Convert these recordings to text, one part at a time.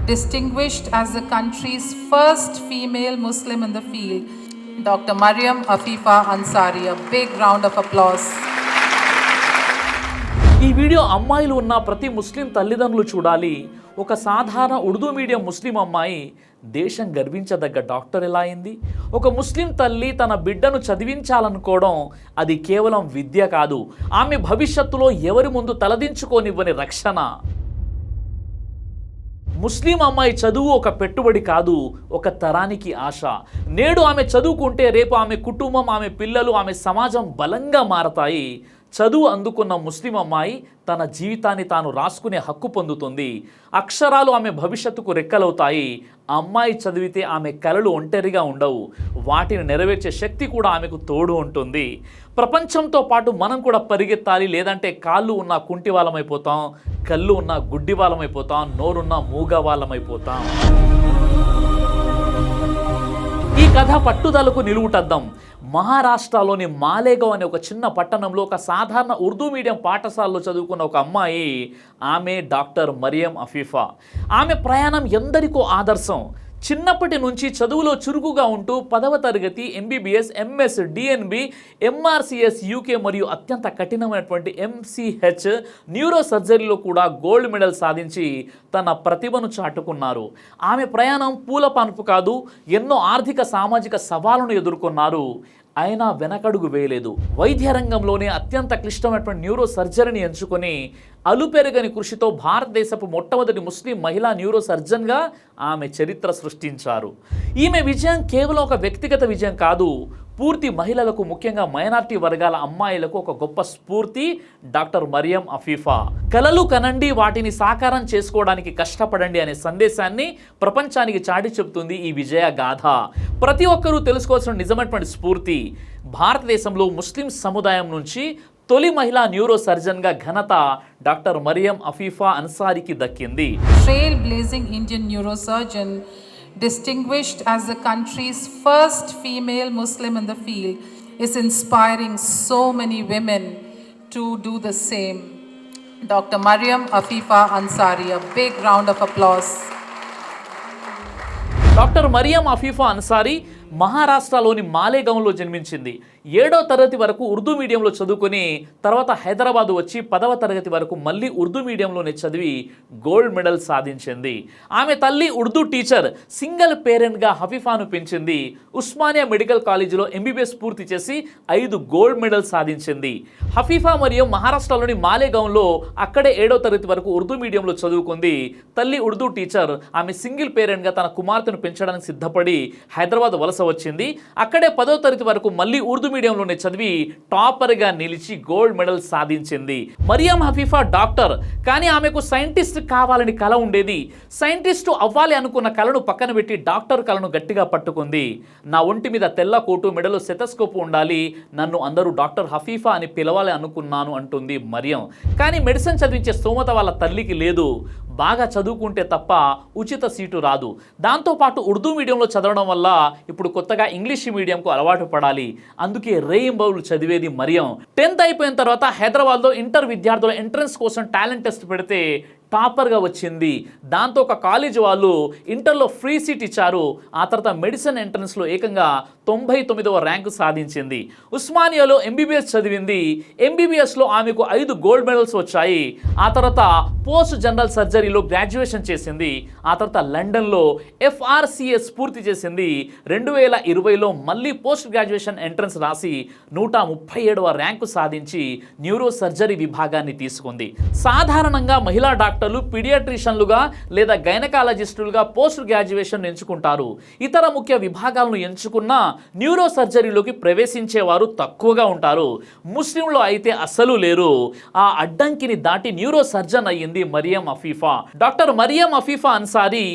distinguished as the country's first female Muslim in the field, Dr. Maryam Afifa Ansari. A big round of applause. ఈ video అమ్మాయిలు ఉన్న ప్రతి ముస్లిం తల్లిదండ్రులు చూడాలి. ఒక సాధారణ ఉర్దూ మీడియం ముస్లిం అమ్మాయి దేశం గర్వించదగ్గ డాక్టర్ ఎలా అయింది? ఒక ముస్లిం తల్లి తన బిడ్డను చదివించాలనుకోవడం అది కేవలం విద్య కాదు, ఆమె భవిష్యత్తులో ఎవరి ముందు తలదించుకోనివ్వని రక్షణ. ముస్లిం అమ్మాయి చదువు ఒక పెట్టుబడి కాదు, ఒక తరానికి ఆశ. నేడు ఆమె చదువుకుంటే రేపు ఆమె కుటుంబం, ఆమె పిల్లలు, ఆమె సమాజం బలంగా మారతాయి. చదువు అందుకున్న ముస్లిం అమ్మాయి తన జీవితాన్ని తాను రాసుకునే హక్కు పొందుతుంది. అక్షరాలు ఆమె భవిష్యత్తుకు రెక్కలవుతాయి. అమ్మాయి చదివితే ఆమె కలలు ఒంటరిగా ఉండవు, వాటిని నెరవేర్చే శక్తి కూడా ఆమెకు తోడు ఉంటుంది. ప్రపంచంతో పాటు మనం కూడా పరిగెత్తాలి, లేదంటే కాళ్ళు ఉన్న కుంటి వాళ్ళమైపోతాం, కళ్ళు ఉన్న గుడ్డి వాళ్ళమైపోతాం, నోరున్న మూగ వాళ్ళమైపోతాం. ఈ కథ పట్టుదలకు నిలువుటద్దాం. మహారాష్ట్రలోని మాలేగావ్ అనే ఒక చిన్న పట్టణంలో ఒక సాధారణ ఉర్దూ మీడియం పాఠశాలలో చదువుకున్న ఒక అమ్మాయి, ఆమె డాక్టర్ మరియం అఫీఫా. ఆమె ప్రయాణం ఎందరికో ఆదర్శం. చిన్నప్పటి నుంచి చదువులో చురుకుగా ఉంటూ 10వ తరగతి ఎంబీబీఎస్, ఎంఎస్, డిఎన్బి, ఎంఆర్సిఎస్ యూకే మరియు అత్యంత కఠినమైనటువంటి ఎంసీహెచ్ న్యూరో సర్జరీలో కూడా గోల్డ్ మెడల్ సాధించి తన ప్రతిభను చాటుకున్నారు. ఆమె ప్రయాణం పూల పాన్పు కాదు, ఎన్నో ఆర్థిక సామాజిక సవాళ్లను ఎదుర్కొన్నారు. అయినా వెనకడుగు వేయలేదు. వైద్య రంగంలోనే అత్యంత క్లిష్టమైనటువంటి న్యూరో సర్జరీని ఎంచుకొని అలుపెరగని కృషితో భారతదేశపు మొట్టమొదటి ముస్లిం మహిళా న్యూరో సర్జన్గా ఆమె చరిత్ర సృష్టించారు. ఈమె విజయం కేవలం ఒక వ్యక్తిగత విజయం కాదు, పూర్తి మహిళలకు, ముఖ్యంగా మైనారిటీ వర్గాల అమ్మాయిలకు ఒక గొప్ప స్ఫూర్తి. డాక్టర్ మరియం అఫీఫా. కలలు కనండి, వాటిని సాకారం చేసుకోవడానికి కష్టపడండి అనే సందేశాన్ని ప్రపంచానికి చాటి చెబుతుంది ఈ విజయ గాథ. ప్రతి ఒక్కరూ తెలుసుకోవాల్సిన నిజమైనటువంటి స్ఫూర్తి. భారతదేశంలో ముస్లిం సముదాయం నుంచి తొలి మహిళా న్యూరో సర్జన్గా ఘనత డాక్టర్ మరియం అఫీఫా అన్సారీకి దక్కింది. Trail blazing Indian neurosurgeon, distinguished as the country's first female Muslim in the field, is inspiring so many women to do the same. Dr. Maryam Afifa Ansari. A big round of applause. Doctor Mariyam Afifa Ansari మహారాష్ట్రలోని మాలేగావ్లో జన్మించింది. 7వ తరగతి వరకు ఉర్దూ మీడియంలో చదువుకొని తర్వాత హైదరాబాద్ వచ్చి 10వ తరగతి వరకు మళ్ళీ ఉర్దూ మీడియంలోనే చదివి గోల్డ్ మెడల్ సాధించింది. ఆమె తల్లి ఉర్దూ టీచర్. సింగిల్ పేరెంట్గా హఫీఫాను పెంచింది. ఉస్మానియా మెడికల్ కాలేజీలో ఎంబీబీఎస్ పూర్తి చేసి 5 గోల్డ్ మెడల్ సాధించింది. హఫీఫా మరియు మహారాష్ట్రలోని మాలేగావ్లో అక్కడే 7వ తరగతి వరకు ఉర్దూ మీడియంలో చదువుకుంది. తల్లి ఉర్దూ టీచర్. ఆమె సింగిల్ పేరెంట్గా తన కుమార్తెను పెంచడానికి సిద్ధపడి హైదరాబాద్ వలస వచ్చింది. అక్కడే 10వ తరగతి వరకు మళ్ళీ ఉర్దూ మీడియంలోనే చదివి టాపర్గా నిలిచి గోల్డ్ మెడల్ సాధించింది. మరియం హఫీఫా డాక్టర్, కానీ ఆమెకు సైంటిస్ట్ కావాలని కల ఉండేది. సైంటిస్టు అవ్వాలి అనుకున్న కలను పక్కన పెట్టి డాక్టర్ కలను గట్టిగా పట్టుకుంది. నా ఒంటి మీద తెల్ల కోటు, మెడలో సెటస్కోప్ ఉండాలి, నన్ను అందరూ డాక్టర్ హఫీఫా అని పిలవాలి అనుకున్నాను అంటుంది మరియం. కానీ మెడిసిన్ చదివించే స్తోమత వాళ్ళ తల్లికి లేదు. బాగా చదువుకుంటే తప్ప ఉచిత సీటు రాదు. దాంతోపాటు ఉర్దూ మీడియంలో చదవడం వల్ల ఇప్పుడు కొత్తగా ఇంగ్లీష్ మీడియంకు అలవాటు పడాలి. అందుకే రేయింబౌలు చదివేది మరియం. 10th అయిపోయిన తర్వాత హైదరాబాద్లో ఇంటర్ విద్యార్థుల ఎంట్రన్స్ కోసం టాలెంట్ టెస్ట్ పెడితే టాపర్గా వచ్చింది. దాంతో ఒక కాలేజ్ వాళ్ళు ఇంటర్లో ఫ్రీ సీట్ ఇచ్చారు. ఆ తర్వాత మెడిసిన్ ఎంట్రన్స్లో ఏకంగా 99వ ర్యాంకు సాధించింది. ఉస్మానియాలో ఎంబీబీఎస్ చదివింది. ఎంబీబీఎస్లో ఆమెకు 5 గోల్డ్ మెడల్స్ వచ్చాయి. ఆ తర్వాత పోస్ట్ జనరల్ సర్జరీలో గ్రాడ్యుయేషన్ చేసింది. ఆ తర్వాత లండన్లో FRCS పూర్తి చేసింది. 2020లో మళ్ళీ పోస్ట్ గ్రాడ్యుయేషన్ ఎంట్రన్స్ రాసి 137వ ర్యాంకు సాధించి న్యూరో సర్జరీ విభాగాన్ని తీసుకుంది. సాధారణంగా మహిళా డాక్టర్లు పీడియాట్రిషియన్లుగా లేదా గైనకాలజిస్టులుగా పోస్ట్ గ్రాడ్యుయేషన్ ఎంచుకుంటారు. ఇతర ముఖ్య విభాగాలను ఎంచుకున్న న్యూరో సర్జరీలోకి ప్రవేశించేవారు తక్కువగా ఉంటారు. ముస్లింలో అయితే అస్సలు లేరు. ఆ అడ్డంకిని దాటి న్యూరో సర్జన్ అయ్యింది మరియం అఫీఫా. డాక్టర్ మరియం అఫీఫా అన్సారీ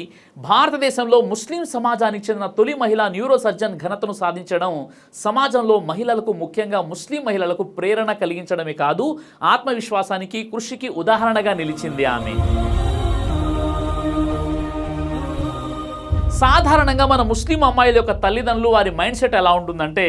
భారతదేశంలో ముస్లిం సమాజానికి చెందిన తొలి మహిళా న్యూరో సర్జన్ ఘనతను సాధించడం సమాజంలో మహిళలకు, ముఖ్యంగా ముస్లిం మహిళలకు ప్రేరణ కలిగించడమే కాదు, ఆత్మవిశ్వాసానికి, కృషికి ఉదాహరణగా నిలిచింది ఆమె. సాధారణంగా మన ముస్లిం అమ్మాయిల యొక్క తల్లిదండ్రులు వారి మైండ్ సెట్ ఎలా ఉంటుందంటే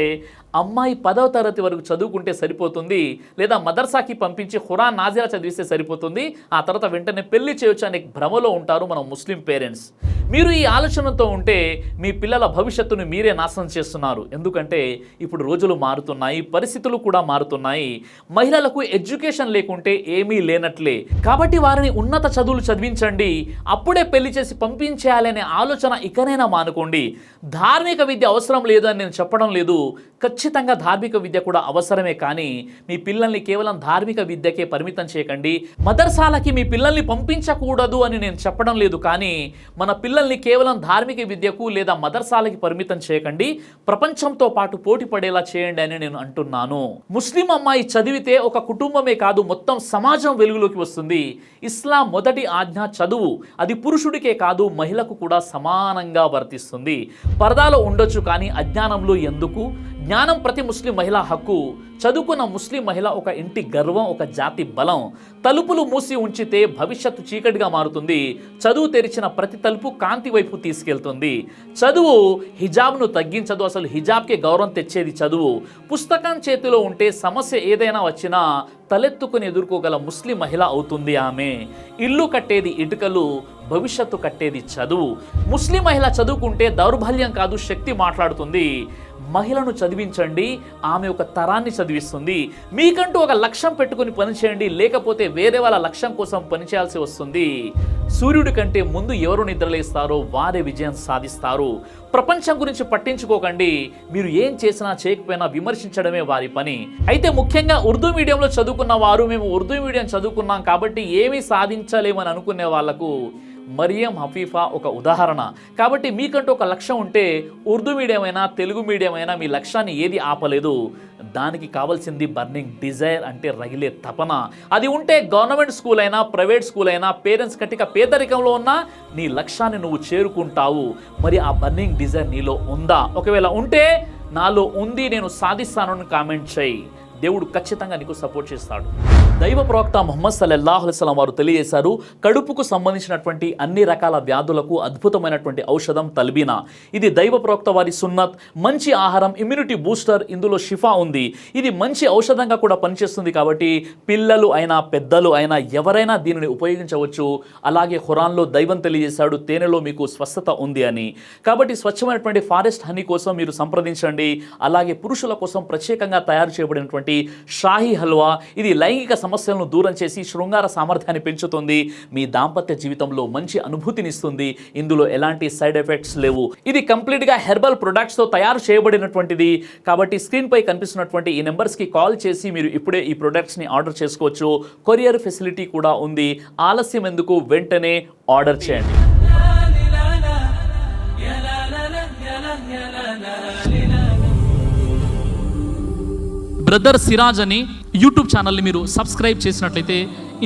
అమ్మాయి 10వ తరగతి వరకు చదువుకుంటే సరిపోతుంది, లేదా మదర్సాకి పంపించి ఖురాన్ నాజిలా చదివిస్తే సరిపోతుంది, ఆ తర్వాత వెంటనే పెళ్లి చేయొచ్చు అనే భ్రమలో ఉంటారు మన ముస్లిం పేరెంట్స్. మీరు ఈ ఆలోచనతో ఉంటే మీ పిల్లల భవిష్యత్తును మీరే నాశనం చేస్తున్నారు. ఎందుకంటే ఇప్పుడు రోజులు మారుతున్నాయి, పరిస్థితులు కూడా మారుతున్నాయి. మహిళలకు ఎడ్యుకేషన్ లేకుంటే ఏమీ లేనట్లే. కాబట్టి వారిని ఉన్నత చదువులు చదివించండి, అప్పుడే పెళ్లి చేసి పంపించేయాలనే ఆలోచన ఇకనైనా మానుకోండి. ధార్మిక విద్య అవసరం లేదు అని నేను చెప్పడం లేదు, ఖచ్చితంగా ధార్మిక విద్య కూడా అవసరమే. కానీ మీ పిల్లల్ని కేవలం ధార్మిక విద్యకే పరిమితం చేయకండి. మదర్సాలకి మీ పిల్లల్ని పంపించకూడదు అని నేను చెప్పడం లేదు, కానీ మన పిల్లల్ని కేవలం ధార్మిక విద్యకు లేదా మదర్సాలకి పరిమితం చేయకండి, ప్రపంచంతో పాటు పోటీ పడేలా చేయండి అని నేను అంటున్నాను. ముస్లిం అమ్మాయి చదివితే ఒక కుటుంబమే కాదు, మొత్తం సమాజం వెలుగులోకి వస్తుంది. ఇస్లాం మొదటి ఆజ్ఞ చదువు, అది పురుషుడికే కాదు మహిళకు కూడా సమానంగా వర్తిస్తుంది. పరదాలో ఉండొచ్చు కానీ అజ్ఞానంలో ఎందుకు? జ్ఞానం ప్రతి ముస్లిం మహిళ హక్కు. చదువుకున్న ముస్లిం మహిళ ఒక ఇంటి గర్వం, ఒక జాతి బలం. తలుపులు మూసి ఉంచితే భవిష్యత్తు చీకటిగా మారుతుంది, చదువు తెరిచిన ప్రతి తలుపు కాంతి వైపు తీసుకెళ్తుంది. చదువు హిజాబ్ను తగ్గించదు, అసలు హిజాబ్కే గౌరవం తెచ్చేది చదువు. పుస్తకం చేతిలో ఉంటే సమస్య ఏదైనా వచ్చినా తలెత్తుకుని ఎదుర్కోగల ముస్లిం మహిళ అవుతుంది ఆమె. ఇల్లు కట్టేది ఇటుకలు, భవిష్యత్తు కట్టేది చదువు. ముస్లిం మహిళ చదువుకుంటే దౌర్బల్యం కాదు, శక్తి మాట్లాడుతుంది. మహిళను చదివించండి, ఆమె ఒక తరాన్ని చదివిస్తుంది. మీకంటూ ఒక లక్ష్యం పెట్టుకుని పనిచేయండి, లేకపోతే వేరే వాళ్ళ లక్ష్యం కోసం పనిచేయాల్సి వస్తుంది. సూర్యుడి కంటే ముందు ఎవరు నిద్రలేస్తారో వారే విజయం సాధిస్తారు. ప్రపంచం గురించి పట్టించుకోకండి, మీరు ఏం చేసినా చేయకపోయినా విమర్శించడమే వారి పని. అయితే ముఖ్యంగా ఉర్దూ మీడియంలో చదువుకున్న వారు, మేము ఉర్దూ మీడియం చదువుకున్నాం కాబట్టి ఏమీ సాధించలేమని అనుకునే వాళ్లకు మరియం హఫీఫా ఒక ఉదాహరణ. కాబట్టి మీకంటూ ఒక లక్ష్యం ఉంటే ఉర్దూ మీడియం అయినా తెలుగు మీడియం అయినా మీ లక్ష్యాన్ని ఏది ఆపలేదు. దానికి కావాల్సింది బర్నింగ్ డిజైర్, అంటే రగిలే తపన. అది ఉంటే గవర్నమెంట్ స్కూల్ అయినా ప్రైవేట్ స్కూల్ అయినా పేరెంట్స్ కట్టిక పేదరికంలో ఉన్నా నీ లక్ష్యాన్ని నువ్వు చేరుకుంటావు. మరి ఆ బర్నింగ్ డిజైర్ నీలో ఉందా? ఒకవేళ ఉంటే నాలో ఉంది, నేను సాధిస్తానని కామెంట్ చేయి. దేవుడు ఖచ్చితంగా నీకు సపోర్ట్ చేస్తాడు. దైవ ప్రవక్త ముహమ్మద్ సల్లల్లాహు అలైహి వసల్లం వారు తెలియజేశారు, కడుపుకు సంబంధించినటువంటి అన్ని రకాల వ్యాధులకు అద్భుతమైనటువంటి ఔషధం తల్బీనా. ఇది దైవ ప్రవక్త వారి సున్నత్, మంచి ఆహారం, ఇమ్యూనిటీ బూస్టర్, ఇందులో షిఫా ఉంది. ఇది మంచి ఔషధంగా కూడా పనిచేస్తుంది. కాబట్టి పిల్లలు అయినా పెద్దలు అయినా ఎవరైనా దీనిని ఉపయోగించవచ్చు. అలాగే ఖురాన్లో దైవం తెలియజేశాడు, తేనెలో మీకు స్వస్థత ఉంది అని. కాబట్టి స్వచ్ఛమైనటువంటి ఫారెస్ట్ హనీ కోసం మీరు సంప్రదించండి. అలాగే పురుషుల కోసం ప్రత్యేకంగా తయారు చేయబడినటువంటి షాహీ హల్వా, ఇది లైంగిక సమస్యలను దూరం చేసి శృంగార సామర్థ్యాన్ని పెంచుతుంది, మీ దాంపత్య జీవితంలో మంచి అనుభూతినిస్తుంది. ఇందులో ఎలాంటి సైడ్ ఎఫెక్ట్స్ లేవు. ఇది కంప్లీట్గా హెర్బల్ ప్రొడక్ట్స్ తో తయారు చేయబడినటువంటిది. కాబట్టి స్క్రీన్ పై కనిపిస్తున్నటువంటి ఈ నెంబర్స్ కి కాల్ చేసి మీరు ఇప్పుడే ఈ ప్రొడక్ట్స్ ని ఆర్డర్ చేసుకోవచ్చు. కొరియర్ ఫెసిలిటీ కూడా ఉంది. ఆలస్యం ఎందుకు, వెంటనే ఆర్డర్ చేయండి. బ్రదర్ సిరాజ్ అని యూట్యూబ్ ఛానల్ని మీరు సబ్స్క్రైబ్ చేసినట్లయితే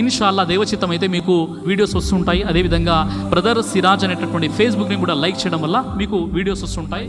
ఇన్షాల్లా దేవచిత్తం అయితే మీకు వీడియోస్ వస్తుంటాయి. అదేవిధంగా బ్రదర్ సిరాజ్ అనేటటువంటి ఫేస్బుక్ని కూడా లైక్ చేయడం వల్ల మీకు వీడియోస్ వస్తుంటాయి.